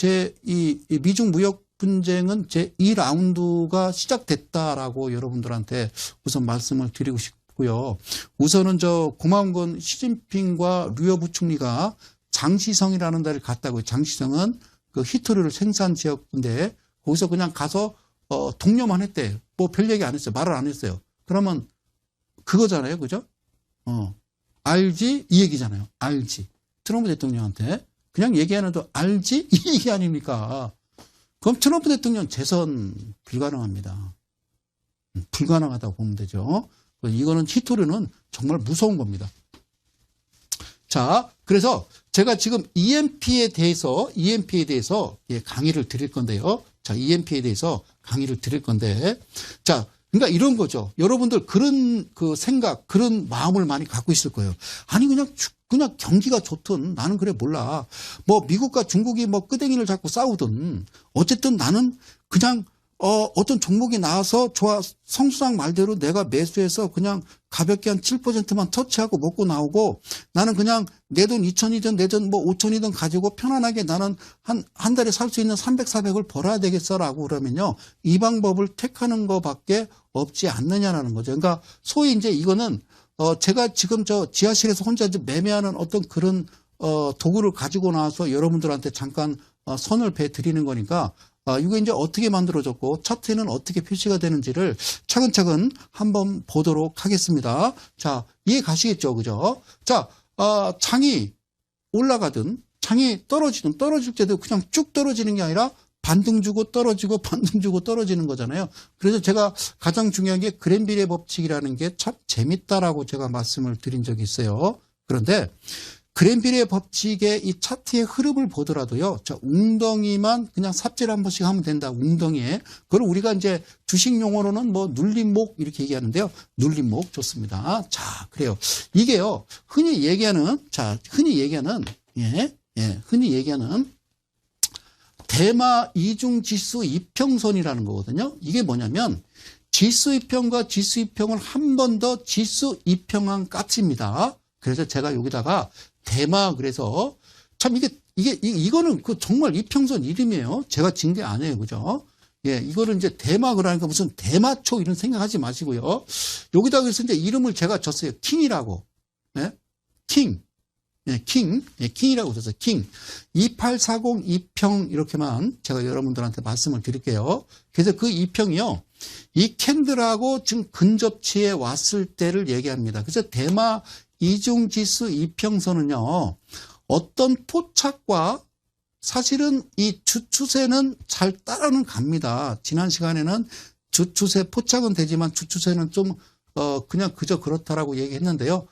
이 미중 무역 분쟁은 제 2라운드가 시작됐다라고 여러분들한테 우선 말씀을 드리고 싶고요. 우선은 고마운 건 시진핑과 류어 부총리가 장시성이라는 데를 갔다고요. 장시성은 그 히토류를 생산 지역인데 거기서 그냥 가서 독려만 했대요. 뭐 별 얘기 안 했어요. 말을 안 했어요. 그러면 그거잖아요. 그죠? 알지? 이 얘기잖아요. 알지. 트럼프 대통령한테 그냥 얘기 안 해도 알지? 이 얘기 아닙니까? 그럼 트럼프 대통령 재선 불가능합니다. 불가능하다고 보면 되죠. 이거는 히토류는 정말 무서운 겁니다. 자, 그래서 제가 지금 EMP에 대해서 강의를 드릴 건데요. 자, EMP에 대해서 강의를 드릴 건데, 자, 그러니까 이런 거죠. 여러분들 그런 그 생각, 그런 마음을 많이 갖고 있을 거예요. 아니 그냥 경기가 좋든 나는 그래 몰라. 뭐 미국과 중국이 뭐 끄댕이를 잡고 싸우든 어쨌든 나는 그냥 어떤 종목이 나와서 좋아 성수장 말대로 내가 매수해서 그냥 가볍게 한 7%만 터치하고 먹고 나오고 나는 그냥 내 돈 2천이든 내 돈 뭐 5천이든 가지고 편안하게 나는 한 달에 살 수 있는 300, 400을 벌어야 되겠어라고 그러면요. 이 방법을 택하는 것밖에 없지 않느냐라는 거죠. 그러니까 소위 이제 이거는 제가 지금 지하실에서 혼자 매매하는 어떤 그런 도구를 가지고 나와서 여러분들한테 잠깐 선을 배 드리는 거니까 이거 이제 어떻게 만들어졌고 차트에는 어떻게 표시가 되는지를 차근차근 한번 보도록 하겠습니다. 자, 이해 가시겠죠? 그죠? 자, 장이 올라가든 장이 떨어질 때도 그냥 쭉 떨어지는 게 아니라 반등 주고 떨어지고 반등 주고 떨어지는 거잖아요. 그래서 제가 가장 중요한 게 그랜빌의 법칙이라는 게 참 재밌다라고 제가 말씀을 드린 적이 있어요. 그런데 그랜빌의 법칙의 이 차트의 흐름을 보더라도요. 자, 웅덩이만 그냥 삽질 한 번씩 하면 된다. 웅덩이에. 그걸 우리가 이제 주식 용어로는 뭐 눌림목 이렇게 얘기하는데요. 눌림목 좋습니다. 자, 그래요. 이게요. 흔히 얘기하는 대마 이중 지수 이평선이라는 거거든요. 이게 뭐냐면 지수 이평과 지수 이평을 한 번 더 지수 이평한 값입니다. 그래서 제가 여기다가 대마 그래서 참 이거는 그 정말 이평선 이름이에요. 제가 진 게 아니에요. 그죠? 예, 이거를 이제 대마 그러니까 무슨 대마초 이런 생각하지 마시고요. 여기다 그래서 이제 이름을 제가 줬어요. 킹이라고. 예? 킹. 예, 킹이라고 써서 킹. 2840 2평 이렇게만 제가 여러분들한테 말씀을 드릴게요. 그래서 그 2평이요. 이 캔들하고 지금 근접치에 왔을 때를 얘기합니다. 그래서 대마 이중지수 이평선은요. 어떤 포착과 사실은 이 주추세는 잘 따라는 갑니다. 지난 시간에는 주추세 포착은 되지만 주추세는 좀 그냥 그저 그렇다라고 얘기했는데요.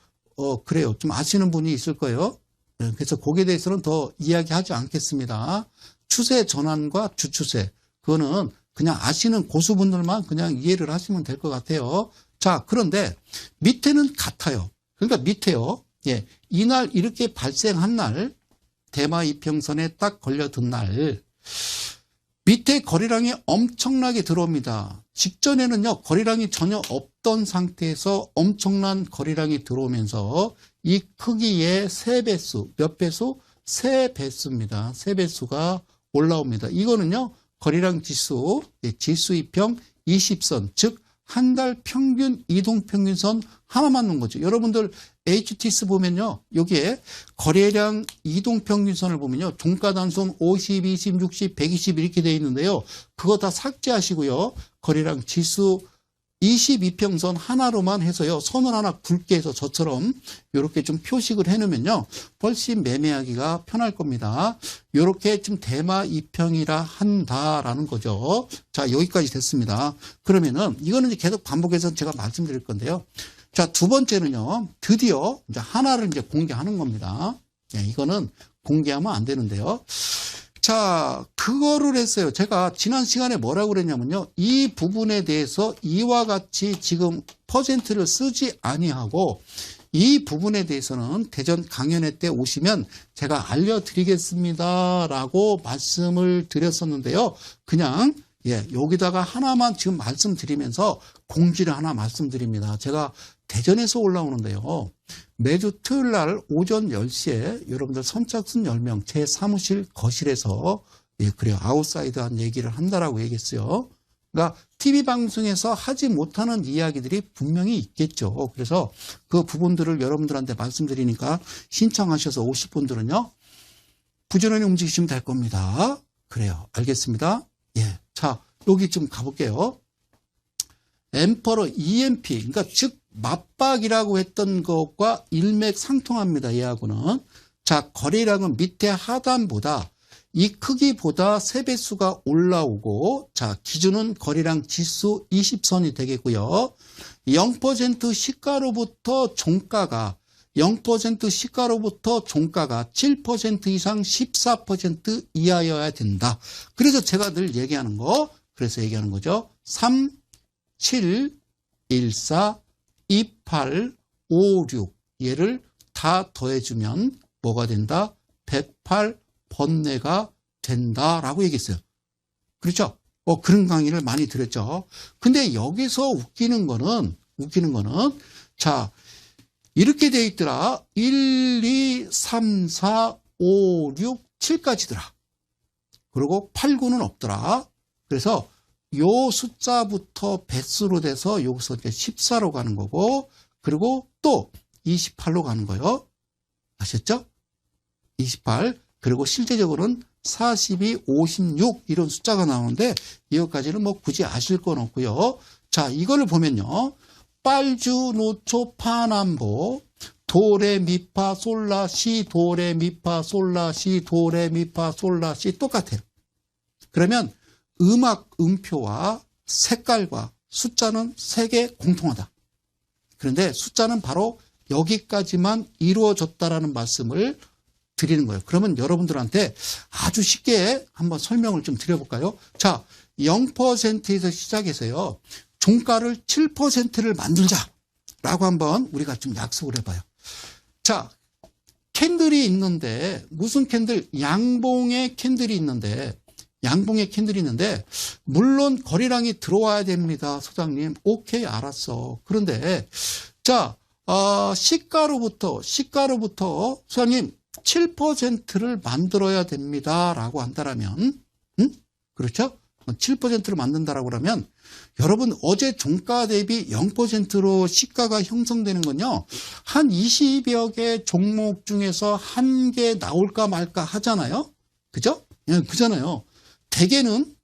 그래요. 좀 아시는 분이 있을 거예요. 그래서 거기에 대해서는 더 이야기하지 않겠습니다. 추세 전환과 주추세. 그거는 그냥 아시는 고수분들만 그냥 이해를 하시면 될 것 같아요. 자, 그런데 밑에는 같아요. 그러니까 밑에요. 예. 이날 이렇게 발생한 날, 대마 이평선에 딱 걸려든 날, 밑에 거래량이 엄청나게 들어옵니다. 직전에는요, 거래량이 전혀 없던 상태에서 엄청난 거래량이 들어오면서 이 크기의 3배수, 몇 배수? 3배수입니다. 3배수가 올라옵니다. 이거는요, 거래량 지수, 지수 이평 20선, 즉, 한 달 평균 이동평균선 하나만 놓은 거죠. 여러분들 HTS 보면요. 여기에 거래량 이동평균선을 보면요. 종가단순 50, 20, 60, 120 이렇게 되어 있는데요. 그거 다 삭제하시고요. 거래량 지수 22평선 하나로만 해서요. 선을 하나 굵게 해서 저처럼 이렇게 좀 표식을 해놓으면요. 훨씬 매매하기가 편할 겁니다. 이렇게 좀 대마 2평이라 한다라는 거죠. 자, 여기까지 됐습니다. 그러면은 이거는 이제 계속 반복해서 제가 말씀드릴 건데요. 자, 두 번째는요. 드디어 이제 하나를 이제 공개하는 겁니다. 예, 이거는 공개하면 안 되는데요. 자, 그거를 했어요. 제가 지난 시간에 뭐라고 그랬냐면요. 이 부분에 대해서 이와 같이 지금 퍼센트를 쓰지 아니하고 이 부분에 대해서는 대전 강연회 때 오시면 제가 알려드리겠습니다 라고 말씀을 드렸었는데요. 그냥 여기다가 하나만 지금 말씀드리면서 공지를 하나 말씀드립니다. 제가 대전에서 올라오는데요. 매주 토요일 날 오전 10시에 여러분들 선착순 10명 제 사무실 거실에서 그래요. 아웃사이드한 얘기를 한다라고 얘기했어요. 그러니까 TV 방송에서 하지 못하는 이야기들이 분명히 있겠죠. 그래서 그 부분들을 여러분들한테 말씀드리니까 신청하셔서 오실 분들은요. 부지런히 움직이시면 될 겁니다. 그래요. 알겠습니다. 예. 자, 여기 좀 가볼게요. 엠퍼러 EMP, 그러니까 즉 맞박이라고 했던 것과 일맥상통합니다. 얘하고는. 자, 거래량은 밑에 하단보다 이 크기보다 3배수가 올라오고, 자, 기준은 거래량 지수 20선이 되겠고요. 0% 시가로부터 종가가 0% 시가로부터 종가가 7% 이상 14% 이하여야 된다. 그래서 제가 늘 얘기하는 거, 그래서 얘기하는 거죠. 3, 7, 14, 28, 56 얘를 다 더해주면 뭐가 된다? 108 번뇌가 된다라고 얘기했어요. 그렇죠? 그런 강의를 많이 드렸죠. 근데 여기서 웃기는 거는 자, 이렇게 돼 있더라. 1, 2, 3, 4, 5, 6, 7까지더라. 그리고 8, 9는 없더라. 그래서 요 숫자부터 배수로 돼서 여기서 이제 14로 가는 거고, 그리고 또 28로 가는 거예요. 아셨죠? 28. 그리고 실제적으로는 42, 56 이런 숫자가 나오는데 이것까지는 뭐 굳이 아실 건 없고요. 자, 이거를 보면요. 빨주, 노초, 파남보, 도레, 미파, 솔라, 시, 도레, 미파, 솔라, 시, 도레, 미파, 솔라, 시 똑같아요. 그러면 음악, 음표와 색깔과 숫자는 3개 공통하다. 그런데 숫자는 바로 여기까지만 이루어졌다라는 말씀을 드리는 거예요. 그러면 여러분들한테 아주 쉽게 한번 설명을 좀 드려볼까요? 자, 0%에서 시작해서요. 종가를 7%를 만들자라고 한번 우리가 좀 약속을 해봐요. 자, 캔들이 있는데 무슨 캔들? 양봉의 캔들이 있는데 물론 거래량이 들어와야 됩니다. 소장님. 오케이, 알았어. 그런데 자, 시가로부터 소장님 7%를 만들어야 됩니다라고 한다라면 그렇죠? 7%를 만든다라고 하면 여러분 어제 종가 대비 0%로 시가가 형성되는 건요. 한 20여 개 종목 중에서 한 개 나올까 말까 하잖아요. 그죠? 예, 그잖아요. 대개는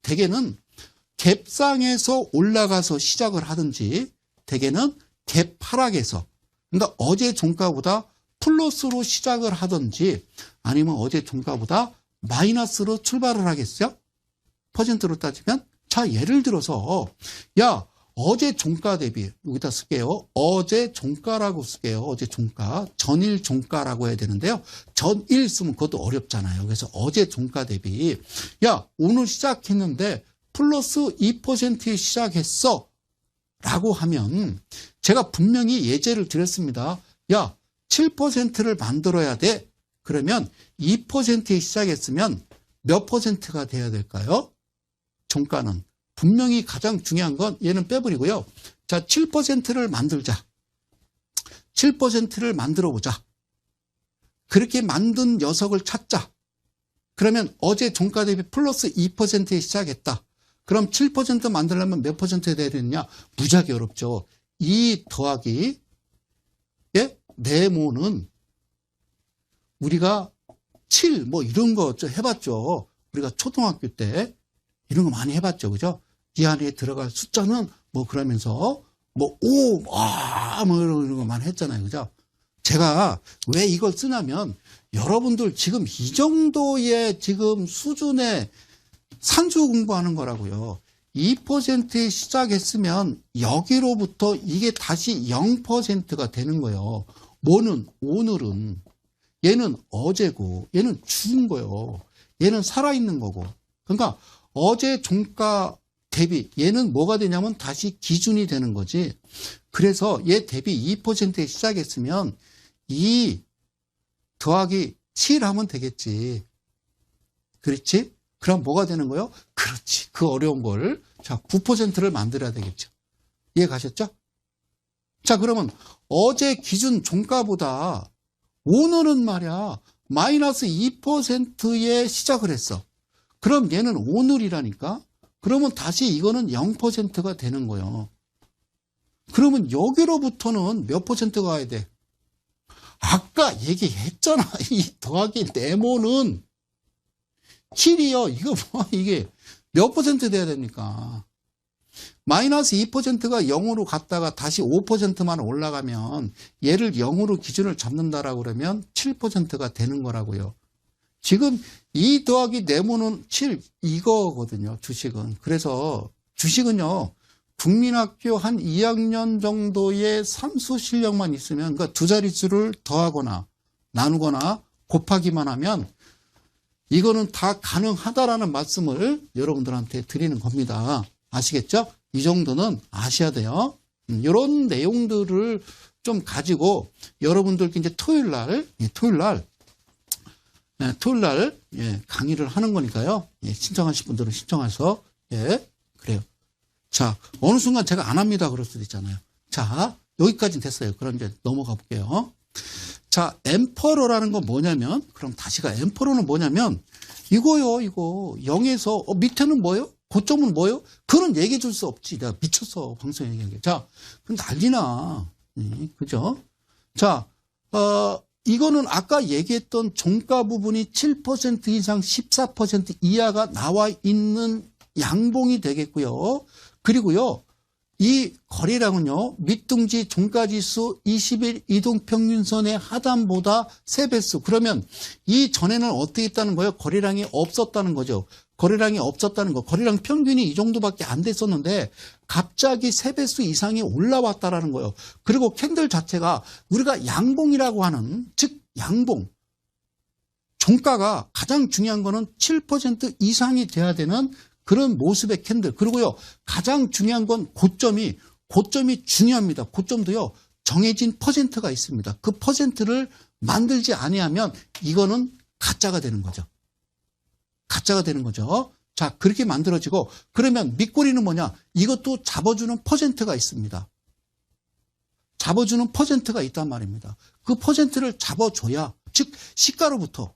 갭상에서 올라가서 시작을 하든지 대개는 갭 하락에서 그러니까 어제 종가보다 플러스로 시작을 하든지 아니면 어제 종가보다 마이너스로 출발을 하겠어요? 퍼센트로 따지면 자, 예를 들어서 야, 어제 종가 대비 여기다 쓸게요. 어제 종가라고 쓸게요. 어제 종가. 전일 종가라고 해야 되는데요. 전일 쓰면 그것도 어렵잖아요. 그래서 어제 종가 대비 야, 오늘 시작했는데 플러스 2%에 시작했어. 라고 하면 제가 분명히 예제를 드렸습니다. 야, 7%를 만들어야 돼. 그러면 2%에 시작했으면 몇 퍼센트가 돼야 될까요? 종가는. 분명히 가장 중요한 건 얘는 빼버리고요. 자, 7%를 만들자. 7%를 만들어 보자. 그렇게 만든 녀석을 찾자. 그러면 어제 종가 대비 플러스 2%에 시작했다. 그럼 7% 만들려면 몇 퍼센트 돼야 되느냐? 무지하게 어렵죠. 2 더하기 네모는 우리가 7 뭐 이런 거 해봤죠. 우리가 초등학교 때 이런 거 많이 해봤죠. 그죠? 이 안에 들어갈 숫자는 뭐 그러면서 뭐, 뭐 이런 것만 했잖아요. 그죠? 제가 왜 이걸 쓰냐면, 여러분들 지금 이 정도의 지금 수준의 산수 공부하는 거라고요. 2%에 시작했으면 여기로부터 이게 다시 0%가 되는 거예요. 뭐는 오늘은, 얘는 어제고, 얘는 죽은 거예요. 얘는 살아있는 거고. 그러니까 어제 종가 대비 얘는 뭐가 되냐면 다시 기준이 되는 거지. 그래서 얘 대비 2%에 시작했으면 2 더하기 7 하면 되겠지. 그렇지? 그럼 뭐가 되는 거예요? 그렇지. 그 어려운 걸. 자, 9%를 만들어야 되겠죠. 이해 가셨죠? 자, 그러면 어제 기준 종가보다 오늘은 말이야, 마이너스 2%에 시작을 했어. 그럼 얘는 오늘이라니까? 그러면 다시 이거는 0%가 되는 거예요. 그러면 여기로부터는 몇 퍼센트 가야 돼? 아까 얘기했잖아. 이 더하기 네모는 7이요. 이거 뭐, 이게 몇 퍼센트 돼야 됩니까? 마이너스 2%가 0으로 갔다가 다시 5%만 올라가면 얘를 0으로 기준을 잡는다라고 그러면 7%가 되는 거라고요. 지금 2 더하기 네모는 7 이거거든요. 주식은. 그래서 주식은요. 국민학교 한 2학년 정도의 산수 실력만 있으면 그러니까 두 자릿수를 더하거나 나누거나 곱하기만 하면 이거는 다 가능하다라는 말씀을 여러분들한테 드리는 겁니다. 아시겠죠? 이 정도는 아셔야 돼요. 이런 내용들을 좀 가지고 여러분들께 이제 토요일 날 강의를 하는 거니까요. 신청하실 분들은 신청해서 그래요. 자, 어느 순간 제가 안 합니다. 그럴 수도 있잖아요. 자, 여기까지는 됐어요. 그럼 이제 넘어가 볼게요. 자, 엠퍼러라는 건 뭐냐면, 그럼 다시가 엠퍼러는 뭐냐면, 이거요, 이거. 0에서, 밑에는 뭐예요? 고점은 뭐예요? 그건 얘기해 줄 수 없지. 내가 미쳤어. 방송에 얘기하게. 자, 그럼 난리나. 그죠? 자, 이거는 아까 얘기했던 종가 부분이 7% 이상 14% 이하가 나와 있는 양봉이 되겠고요. 그리고요, 이 거래량은요, 밑둥지 종가지수 20일 이동평균선의 하단보다 3배수. 그러면 이 전에는 어떻게 했다는 거예요? 거래량이 없었다는 거죠. 거래량이 없었다는 거. 거래량 평균이 이 정도밖에 안 됐었는데 갑자기 3배수 이상이 올라왔다라는 거예요. 그리고 캔들 자체가 우리가 양봉이라고 하는, 즉 양봉. 종가가 가장 중요한 거는 7% 이상이 돼야 되는 그런 모습의 캔들. 그리고요, 가장 중요한 건 고점이 중요합니다. 고점도요, 정해진 퍼센트가 있습니다. 그 퍼센트를 만들지 아니하면 이거는 가짜가 되는 거죠. 가짜가 되는 거죠. 자, 그렇게 만들어지고, 그러면 밑꼬리는 뭐냐? 이것도 잡아주는 퍼센트가 있습니다. 잡아주는 퍼센트가 있단 말입니다. 그 퍼센트를 잡아줘야, 즉, 시가로부터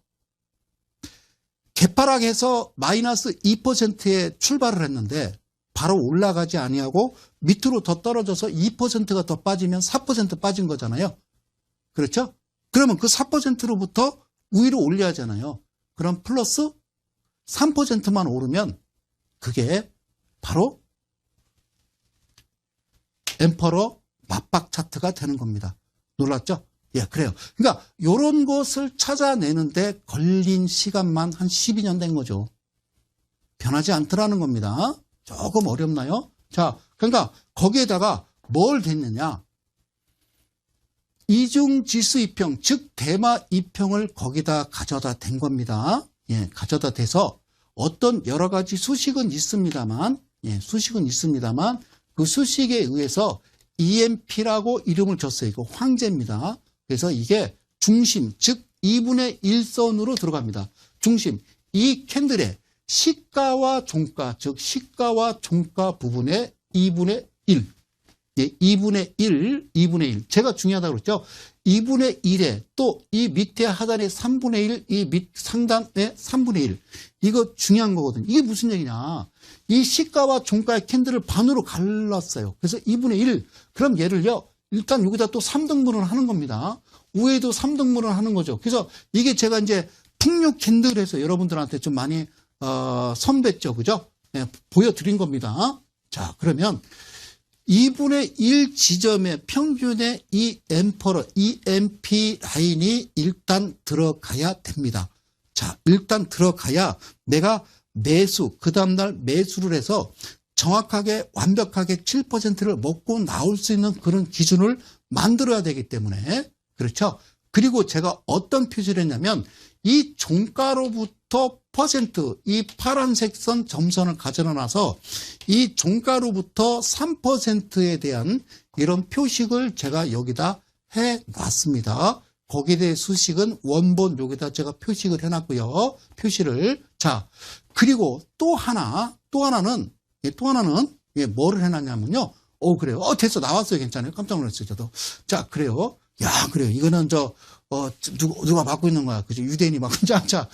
개파락해서 마이너스 2%에 출발을 했는데 바로 올라가지 아니하고 밑으로 더 떨어져서 2%가 더 빠지면 4% 빠진 거잖아요. 그렇죠? 그러면 그 4%로부터 위로 올려야 하잖아요. 그럼 플러스 3%만 오르면 그게 바로 엠퍼러 맞박 차트가 되는 겁니다. 놀랐죠? 예, 그래요. 그러니까 이런 것을 찾아내는데 걸린 시간만 한 12년 된 거죠. 변하지 않더라는 겁니다. 조금 어렵나요? 자, 그러니까 거기에다가 뭘 됐느냐? 이중지수 이평, 즉 대마 이평을 거기다 가져다 댄 겁니다. 예, 가져다 대서 어떤 여러 가지 수식은 있습니다만, 그 수식에 의해서 EMP라고 이름을 줬어요. 이거 황제입니다. 그래서 이게 중심, 즉 2분의 1선으로 들어갑니다. 중심, 이 캔들의 시가와 종가, 즉 시가와 종가 부분의 2분의 1. 예, 2분의 1. 제가 중요하다고 그랬죠. 2분의 1에 또 이 밑에 하단에 3분의 1, 이 밑 상단에 3분의 1. 이거 중요한 거거든요. 이게 무슨 얘기냐. 이 시가와 종가의 캔들을 반으로 갈랐어요. 그래서 2분의 1. 그럼 얘를요, 일단 여기다 또 3등분을 하는 겁니다. 위에도 3등분을 하는 거죠. 그래서 이게 제가 이제 풍력 캔들에서 여러분들한테 좀 많이 선배죠. 그죠? 네, 보여드린 겁니다. 자, 그러면 2분의 1 지점의 평균의 이 앰퍼러, EMP 라인이 일단 들어가야 됩니다. 자, 일단 들어가야 내가 매수, 그 다음날 매수를 해서 정확하게 완벽하게 7%를 먹고 나올 수 있는 그런 기준을 만들어야 되기 때문에 그렇죠. 그리고 제가 어떤 표시를 했냐면 이 종가로부터 퍼센트, 이 파란색 선 점선을 가져놔서 이 종가로부터 3%에 대한 이런 표식을 제가 여기다 해놨습니다. 거기에 대해 수식은 원본 여기다 제가 표식을 해놨고요. 표시를. 자, 그리고 또 하나는 뭐를 해놨냐면요. 그래요. 됐어. 나왔어요. 괜찮아요. 깜짝 놀랐어요. 저도. 자, 그래요. 야, 그래요. 이거는 누가 맡고 있는 거야. 그죠? 유대인이 맡고, 자,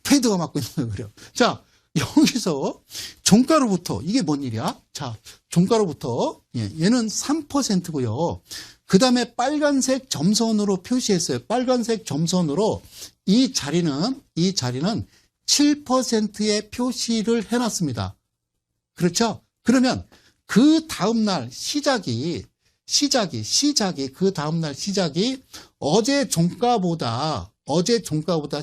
페이드가 맡고 있는 거예요. 그래요. 자, 여기서 종가로부터, 이게 뭔 일이야? 자, 종가로부터, 얘는 3%고요. 그 다음에 빨간색 점선으로 표시했어요. 빨간색 점선으로 이 자리는 7%의 표시를 해놨습니다. 그렇죠? 그러면 그 다음날 그 다음날 시작이 어제 종가보다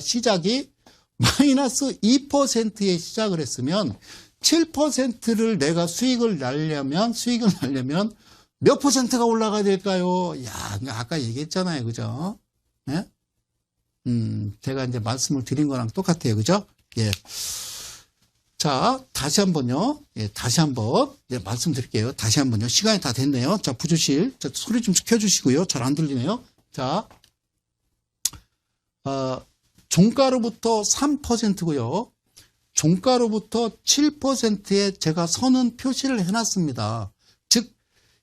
시작이 마이너스 2%에 시작을 했으면 7%를 내가 수익을 내려면 몇 퍼센트가 올라가야 될까요? 야, 아까 얘기했잖아요. 그죠? 예? 제가 이제 말씀을 드린 거랑 똑같아요. 그죠? 예. 자, 다시 한번요. 다시 한번 말씀드릴게요. 다시 한번요. 시간이 다 됐네요. 자, 부주실. 자, 소리 좀 켜주시고요. 잘 안 들리네요. 자, 종가로부터 3%고요. 종가로부터 7%에 제가 선은 표시를 해놨습니다. 즉,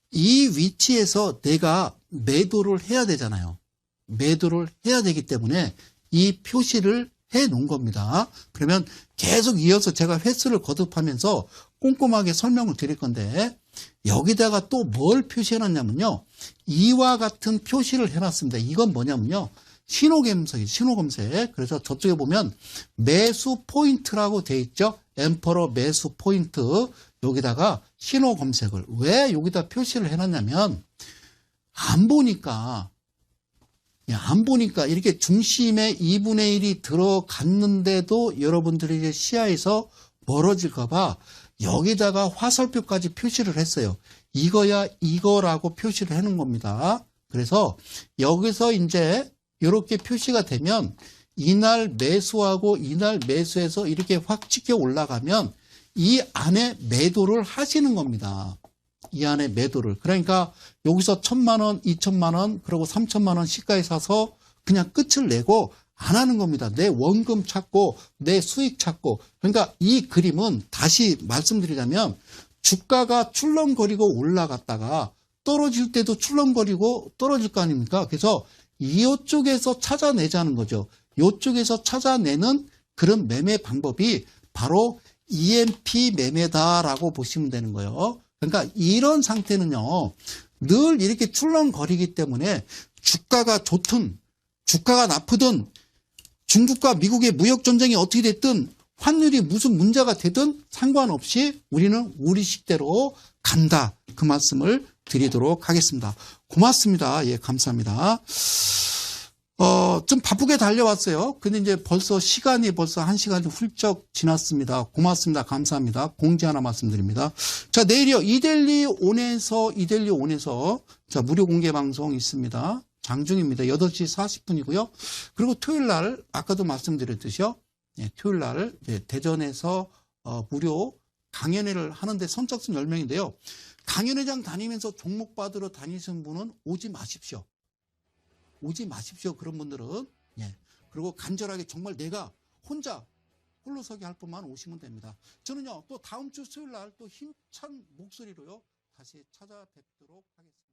이 위치에서 내가 매도를 해야 되잖아요. 매도를 해야 되기 때문에 이 표시를 해 놓은 겁니다. 그러면 계속 이어서 제가 횟수를 거듭하면서 꼼꼼하게 설명을 드릴 건데 여기다가 또 뭘 표시해 놨냐면요. 이와 같은 표시를 해 놨습니다. 이건 뭐냐면요. 신호검색. 그래서 저쪽에 보면 매수 포인트라고 돼 있죠. 엠퍼러 매수 포인트. 여기다가 신호검색을 왜 여기다 표시를 해 놨냐면 안 보니까 이렇게 중심에 2분의 1이 들어갔는데도 여러분들이 이제 시야에서 멀어질까봐 여기다가 화살표까지 표시를 했어요. 이거야 이거라고 표시를 해놓은 겁니다. 그래서 여기서 이제 이렇게 표시가 되면 이날 매수하고 이날 매수해서 이렇게 확 찍혀 올라가면 이 안에 매도를 하시는 겁니다. 이 안에 매도를. 그러니까 여기서 1,000만 원, 2,000만 원, 그리고 3,000만 원 시가에 사서 그냥 끝을 내고 안 하는 겁니다. 내 원금 찾고 내 수익 찾고. 그러니까 이 그림은 다시 말씀드리자면 주가가 출렁거리고 올라갔다가 떨어질 때도 출렁거리고 떨어질 거 아닙니까? 그래서 이쪽에서 찾아내자는 거죠. 이쪽에서 찾아내는 그런 매매 방법이 바로 EMP 매매다라고 보시면 되는 거예요. 그러니까 이런 상태는요, 늘 이렇게 출렁거리기 때문에 주가가 좋든, 주가가 나쁘든, 중국과 미국의 무역전쟁이 어떻게 됐든, 환율이 무슨 문제가 되든 상관없이 우리는 우리 식대로 간다. 그 말씀을 드리도록 하겠습니다. 고맙습니다. 예, 감사합니다. 좀 바쁘게 달려왔어요. 근데 이제 시간이 벌써 1시간이 훌쩍 지났습니다. 고맙습니다. 감사합니다. 공지 하나 말씀드립니다. 자, 내일이요. 이데일리 온에서 자, 무료 공개 방송 있습니다. 장중입니다. 8시 40분이고요. 그리고 토요일 날, 아까도 말씀드렸듯이요. 예, 토요일 날 대전에서 무료 강연회를 하는데 선착순 10명인데요. 강연회장 다니면서 종목 받으러 다니시는 분은 오지 마십시오. 그런 분들은. 예. 그리고 간절하게 정말 내가 홀로서기 할 분만 오시면 됩니다. 저는요, 또 다음 주 수요일 날 또 힘찬 목소리로요, 다시 찾아뵙도록 하겠습니다.